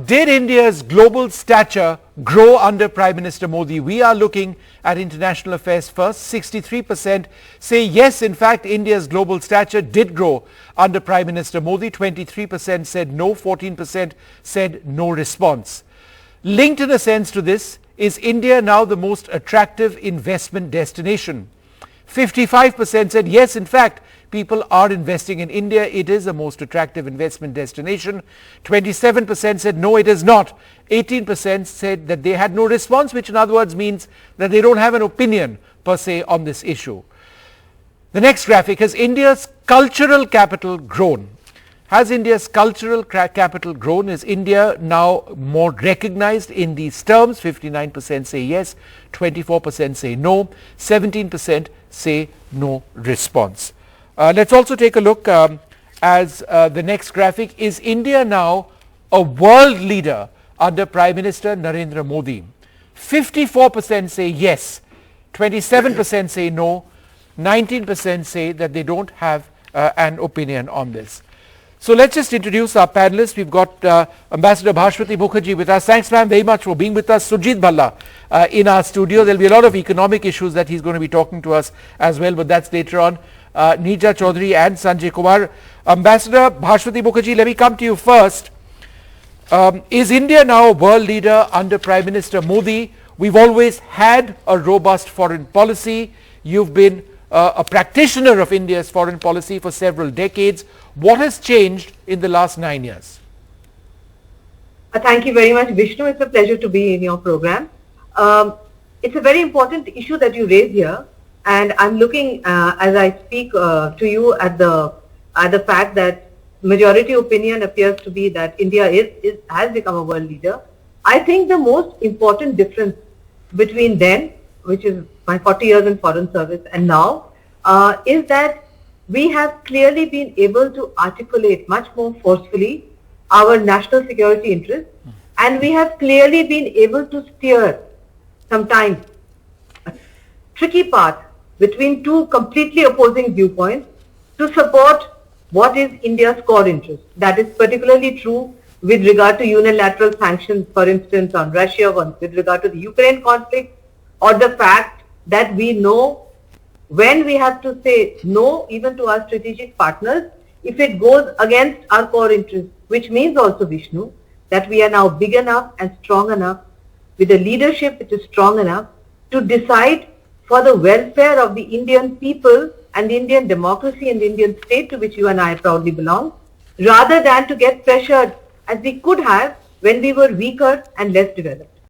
did India's global stature grow under Prime Minister Modi? We are looking at international affairs first. 63% say yes, in fact, India's global stature did grow under Prime Minister Modi. 23% said no, 14% said no response. Linked in a sense to this, is India now the most attractive investment destination? 55% said yes, in fact, people are investing in India. It is the most attractive investment destination. 27% said no, it is not. 18% said that they had no response, which in other words means that they don't have an opinion per se on this issue. The next graphic, has India's cultural capital grown? Has India's cultural capital grown? Is India now more recognized in these terms? 59% say yes, 24% say no, 17% say no response. Let's also take a look as the next graphic. Is India now a world leader under Prime Minister Narendra Modi? 54% say yes, 27% say no, 19% say that they don't have an opinion on this. So let's just introduce our panelists. We've got Ambassador Bharatiya Mukherjee with us. Thanks, ma'am, very much for being with us. Surjit Bhalla in our studio. There'll be a lot of economic issues that he's going to be talking to us as well, but that's later on. Neerja Chaudhary and Sanjay Kumar. Ambassador Bharatiya Mukherjee, let me come to you first. Is India now a world leader under Prime Minister Modi? We've always had a robust foreign policy. You've been a practitioner of India's foreign policy for several decades. What has changed in the last 9 years? Thank you very much, Vishnu. It's a pleasure to be in your program. It's a very important issue that you raise here, and I'm looking as I speak to you at the fact that majority opinion appears to be that India has become a world leader. I think the most important difference between then, which is my 40 years in foreign service, and now is that we have clearly been able to articulate much more forcefully our national security interests, and we have clearly been able to steer sometimes a tricky path between two completely opposing viewpoints to support what is India's core interest. That is particularly true with regard to unilateral sanctions, for instance, on Russia, with regard to the Ukraine conflict, or the fact that we know when we have to say no even to our strategic partners if it goes against our core interests, which means also, Vishnu, that we are now big enough and strong enough with a leadership which is strong enough to decide for the welfare of the Indian people and the Indian democracy and the Indian state to which you and I proudly belong, rather than to get pressured as we could have when we were weaker and less developed.